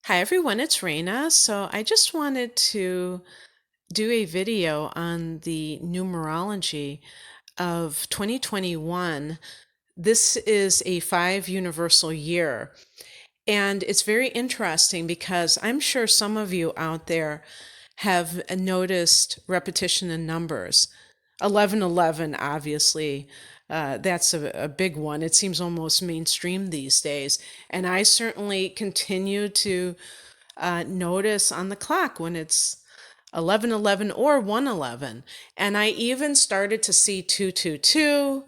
Hi everyone, it's Raina. So I just wanted to do a video on the numerology of 2021. This is a five universal year, and it's very interesting because I'm sure some of you out there have noticed repetition in numbers. 1111, obviously, that's a big one. It seems almost mainstream these days. And I certainly continue to notice on the clock when it's 11:11 or 1:11. And I even started to see 222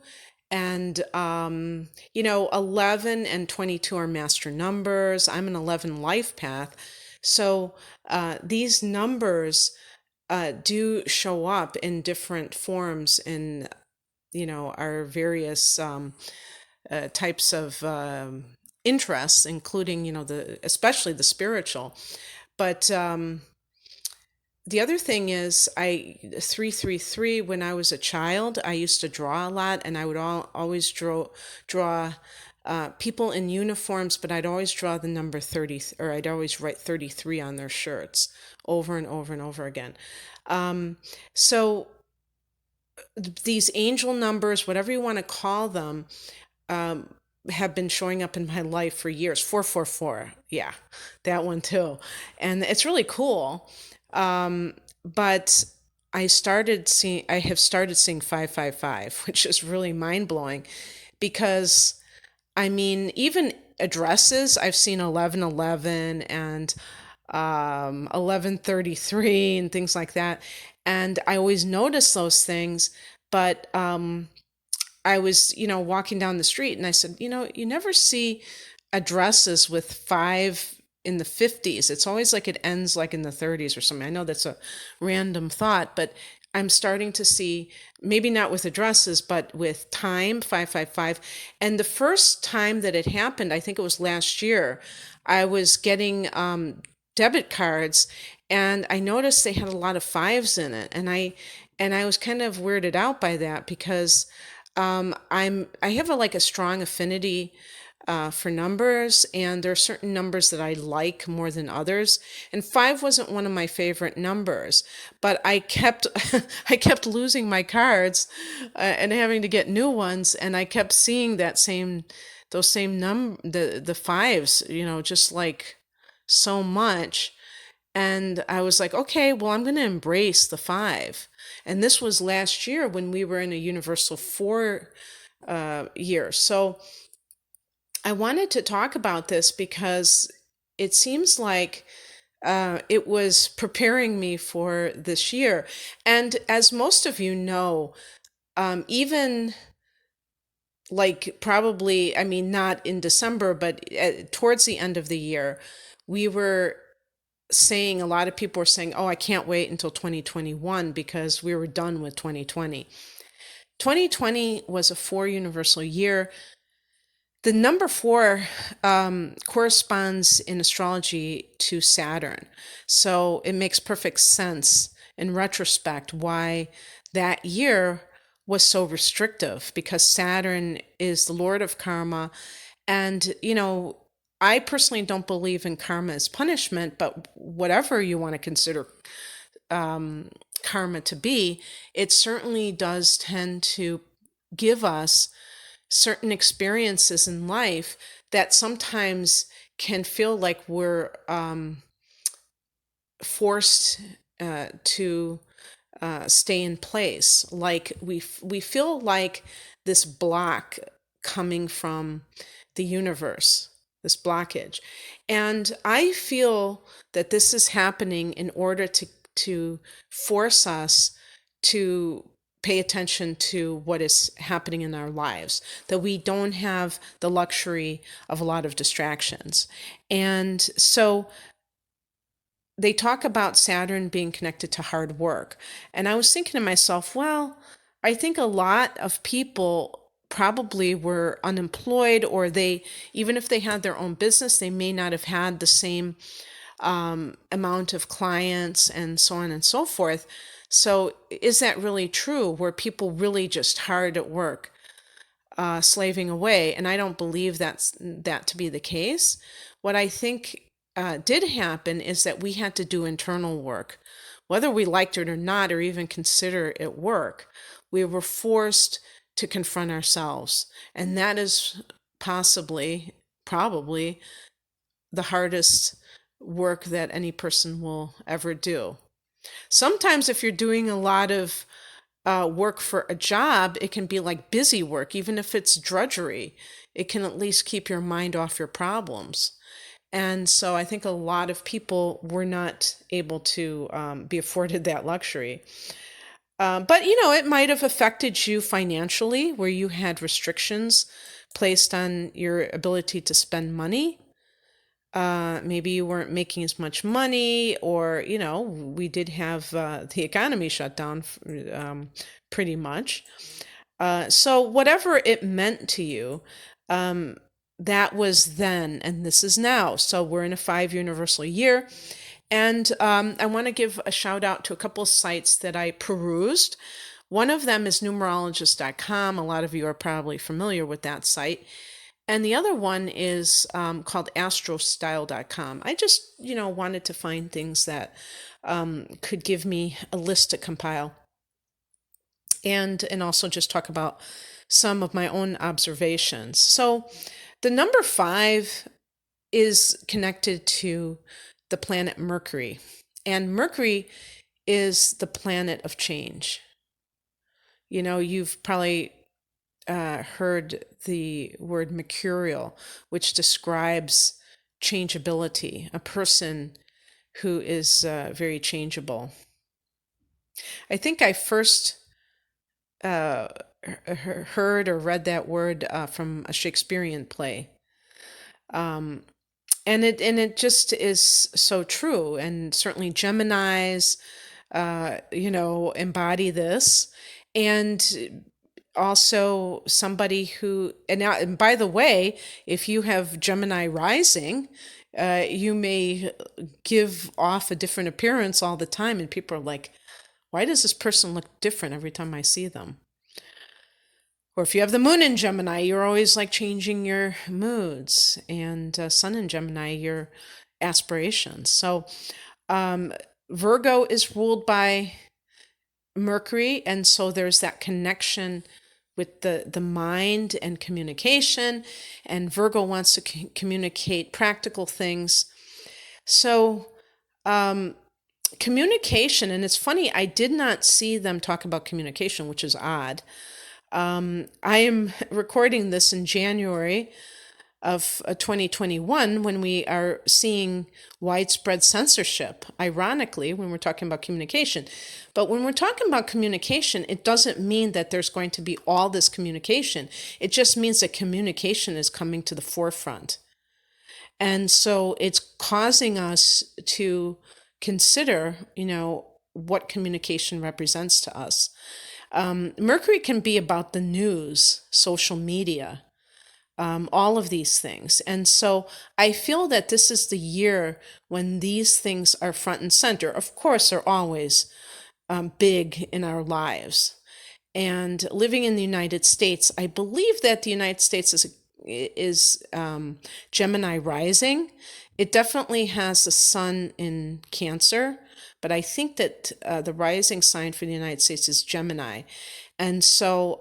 and 11 and 22 are master numbers. I'm an 11 life path. So these numbers do show up in different forms in our various types of interests, including the especially the spiritual. But the other thing is, 333. When I was a child, I used to draw a lot, and I would always draw people in uniforms, but I'd always draw the number 30, or I'd always write 33 on their shirts over and over and over again. So these angel numbers, whatever you want to call them, um, have been showing up in my life for years. 444, yeah, that one too, and it's really cool. But I have started seeing 555, which is really mind blowing, because I mean, even addresses, I've seen 1111 and 1133 and things like that. And I always notice those things, but I was, walking down the street and I said, you never see addresses with five in the 50s. It's always like it ends like in the 30s or something. I know that's a random thought, but I'm starting to see, maybe not with addresses, but with time, 555. And the first time that it happened, I think it was last year, I was getting debit cards and I noticed they had a lot of fives in it. And I was kind of weirded out by that because I have a strong affinity for numbers, and there are certain numbers that I like more than others. And five wasn't one of my favorite numbers, but I kept I kept losing my cards and having to get new ones, and I kept seeing those same the fives, just like so much. And I was like, okay, well, I'm going to embrace the five. And this was last year when we were in a universal four year. So I wanted to talk about this because it seems like it was preparing me for this year. And as most of you know, even like probably, I mean, not in December, but towards the end of the year, we were saying, a lot of people were saying, oh, I can't wait until 2021 because we were done with 2020. 2020 was a four universal year. The number four corresponds in astrology to Saturn. So it makes perfect sense in retrospect why that year was so restrictive, because Saturn is the Lord of karma. And, I personally don't believe in karma as punishment, but whatever you want to consider karma to be, it certainly does tend to give us certain experiences in life that sometimes can feel like we're forced to stay in place. Like we feel like this block coming from the universe, this blockage. And I feel that this is happening in order to force us to pay attention to what is happening in our lives, that we don't have the luxury of a lot of distractions. And so they talk about Saturn being connected to hard work. And I was thinking to myself, well, I think a lot of people probably were unemployed, or they, even if they had their own business, they may not have had the same amount of clients and so on and so forth. So, is that really true? Were people really just hard at work, slaving away? And I don't believe that to be the case. What I think did happen is that we had to do internal work. Whether we liked it or not, or even consider it work, we were forced to confront ourselves. And that is probably, the hardest work that any person will ever do. Sometimes, if you're doing a lot of work for a job, it can be like busy work, even if it's drudgery. It can at least keep your mind off your problems. And so I think a lot of people were not able to be afforded that luxury. But, it might have affected you financially, where you had restrictions placed on your ability to spend money. Maybe you weren't making as much money, or, we did have the economy shut down pretty much. So whatever it meant to you, um, that was then, and this is now. So we're in a 5 universal year. And I want to give a shout out to a couple of sites that I perused. One of them is numerologist.com. A lot of you are probably familiar with that site. And the other one is called astrostyle.com. I just, wanted to find things that could give me a list to compile, and also just talk about some of my own observations. So the number 5 is connected to the planet Mercury. And Mercury is the planet of change. You've probably heard the word mercurial, which describes changeability, a person who is very changeable. I think I first heard or read that word from a Shakespearean play. And it just is so true. And certainly Geminis, embody this. And also somebody who, and by the way, if you have Gemini rising, you may give off a different appearance all the time. And people are like, why does this person look different every time I see them? Or if you have the moon in Gemini, you're always like changing your moods, and sun in Gemini, your aspirations. So Virgo is ruled by Mercury, and so there's that connection with the mind and communication, and Virgo wants to communicate practical things. So communication, and it's funny, I did not see them talk about communication, which is odd. I am recording this in January of 2021, when we are seeing widespread censorship, ironically, when we're talking about communication. But when we're talking about communication, it doesn't mean that there's going to be all this communication. It just means that communication is coming to the forefront. And so it's causing us to consider, what communication represents to us. Mercury can be about the news, social media, all of these things. And so I feel that this is the year when these things are front and center. Of course, they're always big in our lives. And living in the United States, I believe that the United States is Gemini rising. It definitely has the sun in Cancer, but I think that the rising sign for the United States is Gemini. And so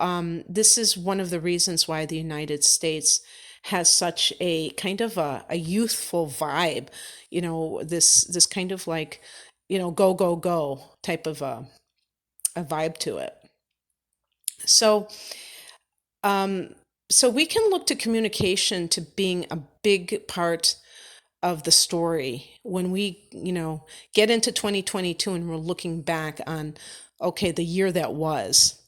this is one of the reasons why the United States has such a kind of a youthful vibe, this kind of like, go, go, go type of a vibe to it. So, so we can look to communication to being a big part of the story when we, get into 2022 and we're looking back on, okay, the year that was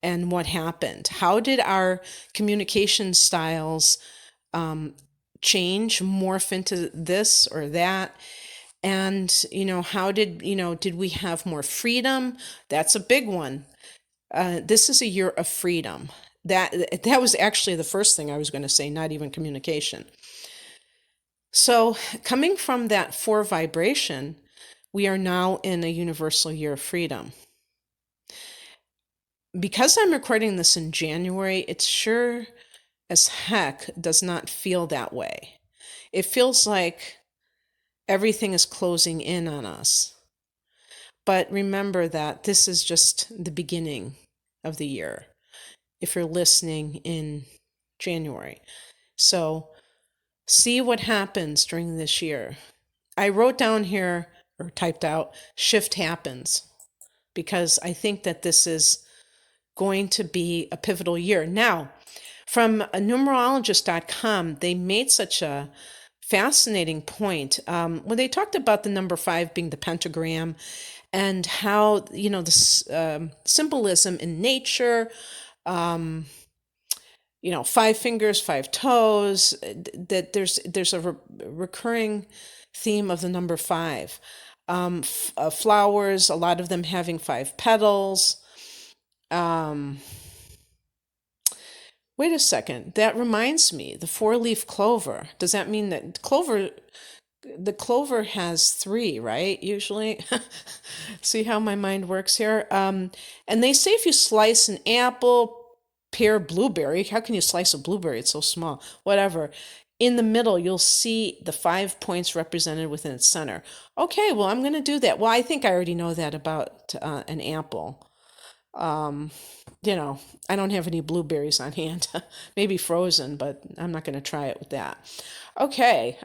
and what happened. How did our communication styles change, morph into this or that? And, how did we have more freedom? That's a big one. This is a year of freedom. That was actually the first thing I was going to say, not even communication. So coming from that 4 vibration, we are now in a universal year of freedom. Because I'm recording this in January, it sure as heck does not feel that way. It feels like Everything is closing in on us. But remember that this is just the beginning of the year if you're listening in January. So see what happens during this year. I wrote down here, or typed out, shift happens, because I think that this is going to be a pivotal year. Now, from a numerologist.com, they made such a fascinating point when they talked about the number 5 being the pentagram, and how, the symbolism in nature, 5 fingers, 5 toes, that there's a recurring theme of the number 5. Flowers, a lot of them having 5 petals. Wait a second, that reminds me, the 4-leaf clover. Does that mean that the clover has 3, right? Usually. See how my mind works here? And they say if you slice an apple, pear, blueberry, how can you slice a blueberry? It's so small. Whatever. In the middle, you'll see the 5 points represented within its center. Okay, well, I'm going to do that. Well, I think I already know that about an apple. I don't have any blueberries on hand. Maybe frozen, but I'm not going to try it with that. Okay.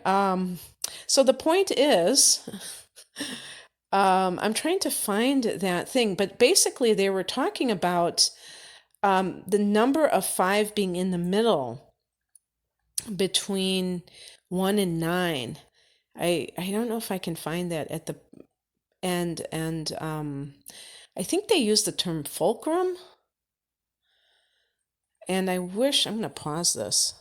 So the point is, I'm trying to find that thing, but basically they were talking about the number of 5 being in the middle between 1 and 9. I don't know if I can find that at the end, and I think they use the term fulcrum. And I'm going to pause this.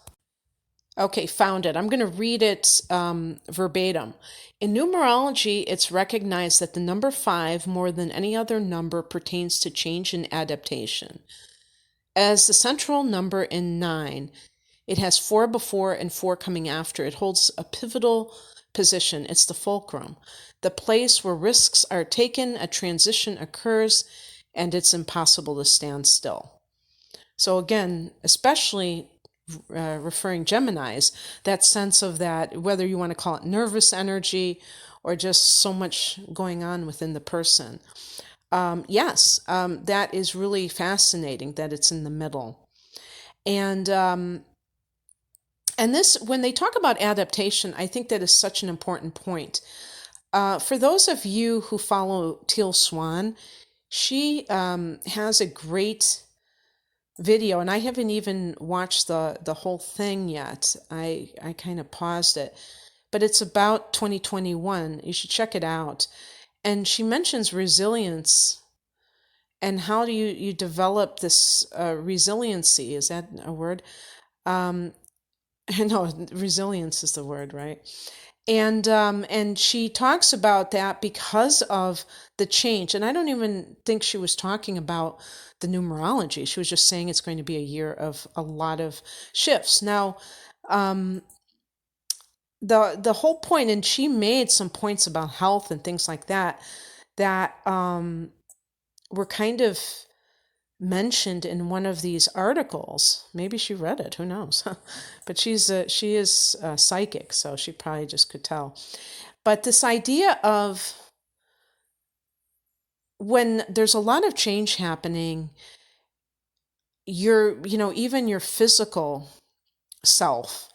Okay, found it. I'm going to read it verbatim. In numerology, it's recognized that the number 5, more than any other number, pertains to change and adaptation. As the central number in 9, it has 4 before and 4 coming after. It holds a pivotal position. It's the fulcrum, the place where risks are taken, a transition occurs, and it's impossible to stand still. So again, especially referring Geminis, that sense of that, whether you want to call it nervous energy or just so much going on within the person. Yes, that is really fascinating that it's in the middle. And this, when they talk about adaptation, I think that is such an important point. For those of you who follow Teal Swan, she has a great video, and I haven't even watched the whole thing yet. I kind of paused it, but it's about 2021. You should check it out. And she mentions resilience and how do you develop this resiliency. Is that a word? No, resilience is the word, right? And she talks about that because of the change. And I don't even think she was talking about the numerology. She was just saying it's going to be a year of a lot of shifts. Now, the whole point, and she made some points about health and things like that, that were kind of mentioned in one of these articles. Maybe she read it, who knows? But she is psychic, so she probably just could tell. But this idea of when there's a lot of change happening, even your physical self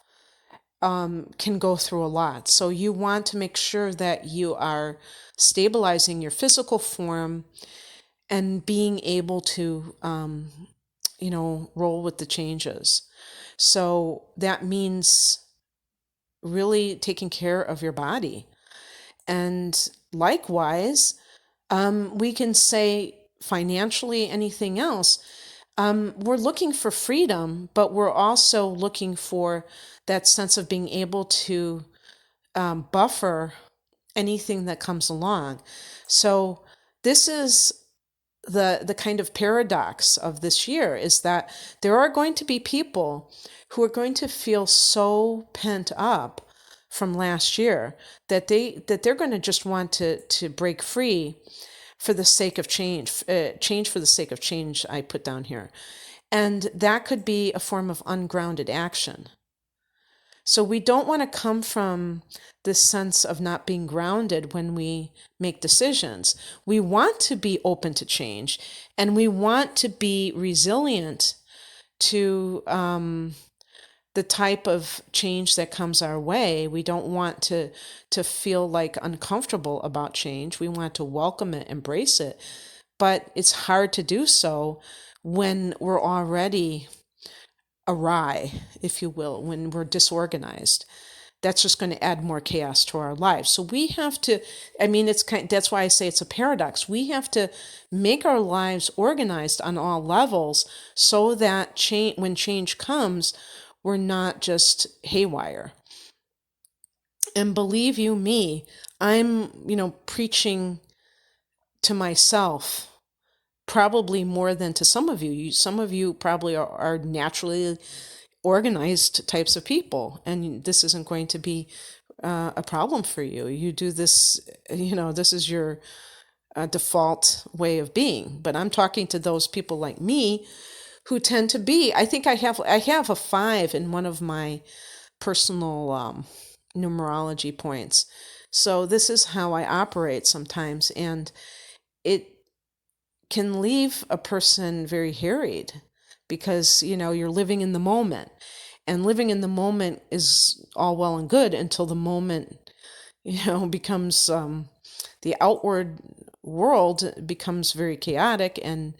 can go through a lot. So you want to make sure that you are stabilizing your physical form and being able to roll with the changes. So that means really taking care of your body. And likewise, we can say financially, anything else, we're looking for freedom, but we're also looking for that sense of being able to buffer anything that comes along. So this is the kind of paradox of this year, is that there are going to be people who are going to feel so pent up from last year that they're going to just want to break free for the sake of change, change for the sake of change, I put down here. And that could be a form of ungrounded action. So we don't want to come from this sense of not being grounded when we make decisions. We want to be open to change, and we want to be resilient to the type of change that comes our way. We don't want to feel like uncomfortable about change. We want to welcome it, embrace it. But it's hard to do so when we're already awry, if you will, when we're disorganized. That's just going to add more chaos to our lives. So we have to, I mean, that's why I say it's a paradox. We have to make our lives organized on all levels so that when change comes, we're not just haywire. And believe you me, I'm, preaching to myself probably more than to some of you. Some of you probably are naturally organized types of people, and this isn't going to be a problem for you. You do this, this is your default way of being. But I'm talking to those people like me who tend to be. I think I have a 5 in one of my personal numerology points. So this is how I operate sometimes, and it can leave a person very harried because, you're living in the moment. And living in the moment is all well and good until the moment, becomes the outward world becomes very chaotic, and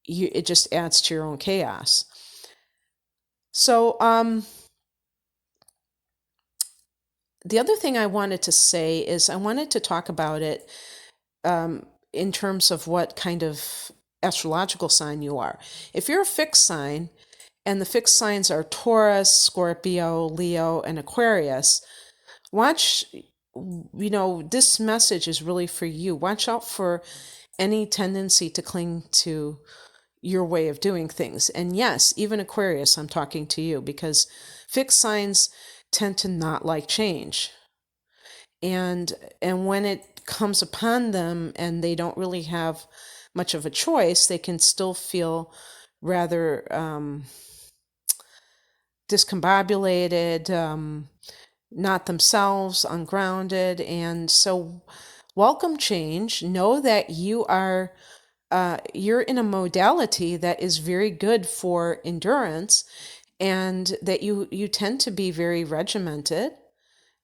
it just adds to your own chaos. So, the other thing I wanted to say is I wanted to talk about it in terms of what kind of astrological sign you are. If you're a fixed sign, and the fixed signs are Taurus, Scorpio, Leo, and Aquarius, watch, this message is really for you. Watch out for any tendency to cling to your way of doing things. And yes, even Aquarius, I'm talking to you, because fixed signs tend to not like change. And when it comes upon them and they don't really have much of a choice, they can still feel rather discombobulated, not themselves, ungrounded. And so welcome change. Know that you're in a modality that is very good for endurance, and that you tend to be very regimented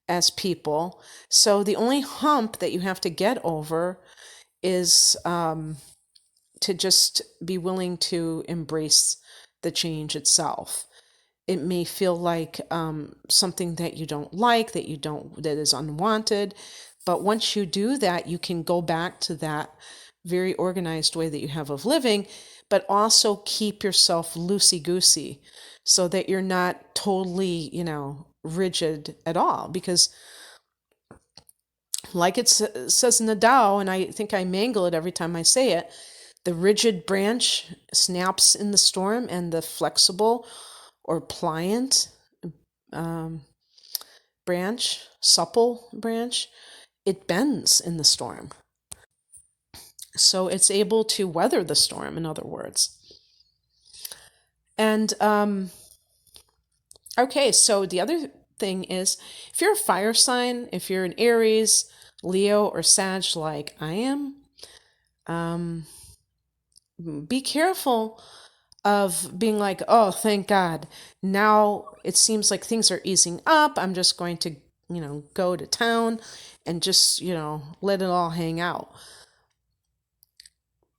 as people. So the only hump that you have to get over is to just be willing to embrace the change itself. It may feel like something that you don't like, that is unwanted. But once you do that, you can go back to that very organized way that you have of living, but also keep yourself loosey-goosey so that you're not totally, rigid at all. Because like it says in the Tao, and I think I mangle it every time I say it, the rigid branch snaps in the storm, and the flexible or pliant supple branch, it bends in the storm. So it's able to weather the storm, in other words. And okay, so the other thing is, if you're a fire sign, if you're an Aries, Leo, or Sag like I am, be careful of being like, oh, thank God, now it seems like things are easing up. I'm just going to, go to town and just, let it all hang out.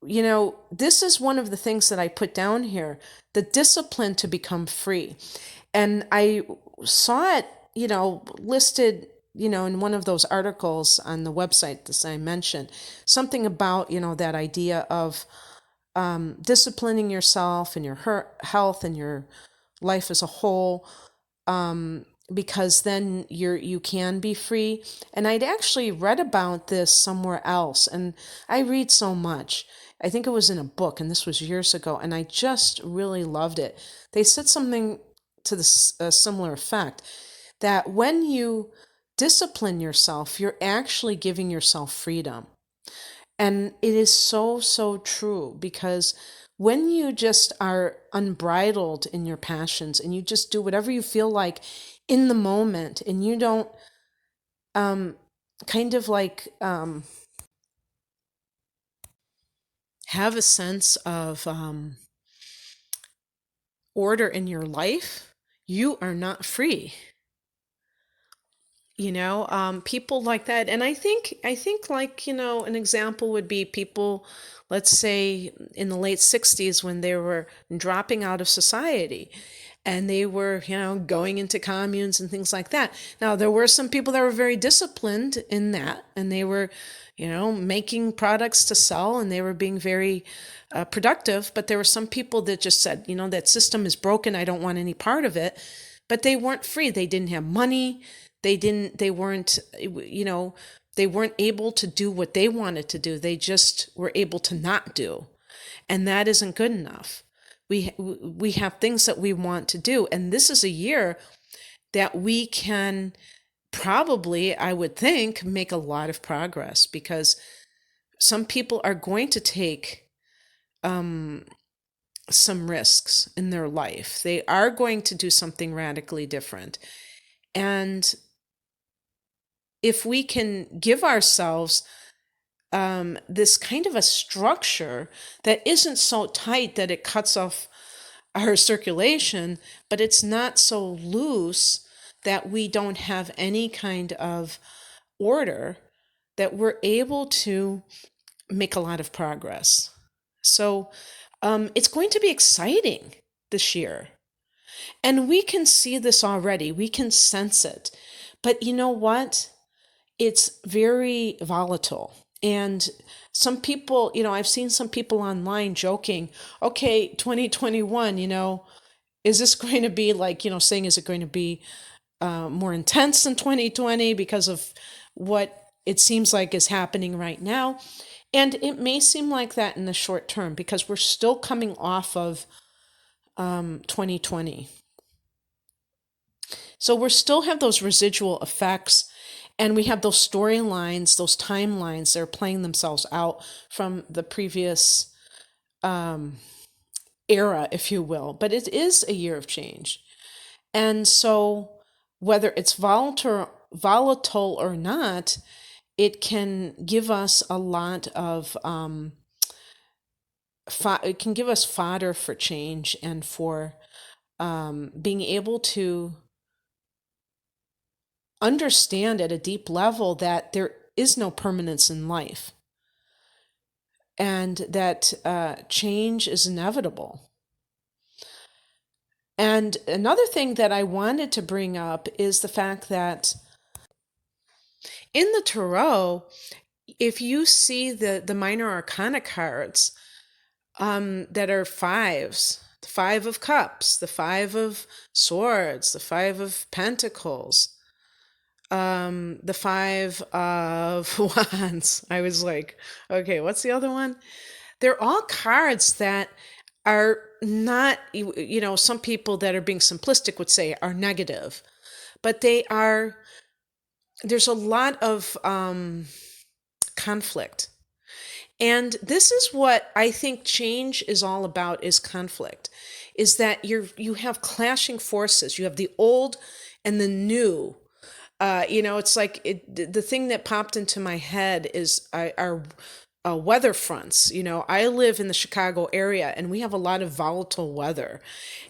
This is one of the things that I put down here, the discipline to become free. And I saw it, listed, in one of those articles on the website that I mentioned, something about, that idea of disciplining yourself and your health and your life as a whole, because then you can be free. And I'd actually read about this somewhere else, and I read so much. I think it was in a book, and this was years ago, and I just really loved it. They said something to this similar effect, that when you discipline yourself, you're actually giving yourself freedom. And it is so, so true, because when you just are unbridled in your passions and you just do whatever you feel like in the moment, and you don't um, kind of like have a sense of order in your life, you are not free. People like that. And I think like, an example would be people, let's say in the late 60s, when they were dropping out of society and they were, going into communes and things like that. Now, there were some people that were very disciplined in that, and they were, making products to sell, and they were being very productive. But there were some people that just said, that system is broken. I don't want any part of it. But they weren't free. They didn't have money. They weren't, they weren't able to do what they wanted to do. They just were able to not do. And that isn't good enough. We have things that we want to do. And this is a year that we can probably, I would think, make a lot of progress, because some people are going to take some risks in their life. They are going to do something radically different. And if we can give ourselves this kind of a structure that isn't so tight that it cuts off our circulation, but it's not so loose that we don't have any kind of order, that we're able to make a lot of progress. So it's going to be exciting this year. And we can see this already, we can sense it. But you know what? It's very volatile. And some people, I've seen some people online joking, okay, 2021, is this going to be like, saying, is it going to be more intense than 2020 because of what it seems like is happening right now? And it may seem like that in the short term, because we're still coming off of 2020. So we still have those residual effects, and we have those storylines, those timelines that are playing themselves out from the previous era, if you will. But it is a year of change. And so whether it's volatile or not, it can give us a lot of it can give us fodder for change, and for being able to understand at a deep level that there is no permanence in life, and that change is inevitable. And another thing that I wanted to bring up is the fact that in the tarot, if you see the minor arcana cards that are fives, the Five of Cups, the Five of Swords, the Five of Pentacles, the Five of Wands. I was like, okay, what's the other one? They're all cards that are not, some people that are being simplistic would say are negative, but there's a lot of conflict. And this is what I think change is all about, is conflict. Is that you have clashing forces. You have the old and the new. It's like the thing that popped into my head is our weather fronts. I live in the Chicago area, and we have a lot of volatile weather.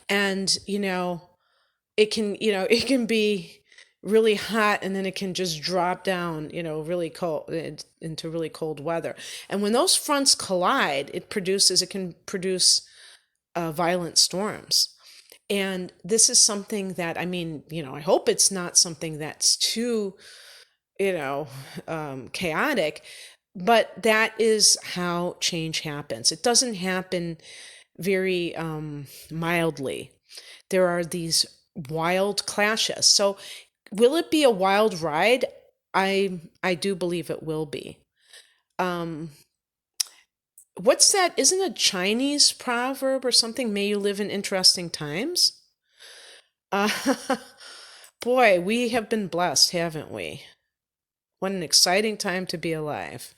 And, it can be really hot, and then it can just drop down, really cold, into really cold weather. And when those fronts collide, it can produce violent storms. And this is something that, I hope it's not something that's too, chaotic, but that is how change happens. It doesn't happen very mildly. There are these wild clashes. So will it be a wild ride? I do believe it will be. Um, what's that? Isn't a Chinese proverb or something? May you live in interesting times. Uh, boy, we have been blessed, haven't we? What an exciting time to be alive.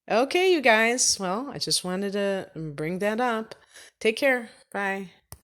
Okay, you guys. Well, I just wanted to bring that up. Take care. Bye.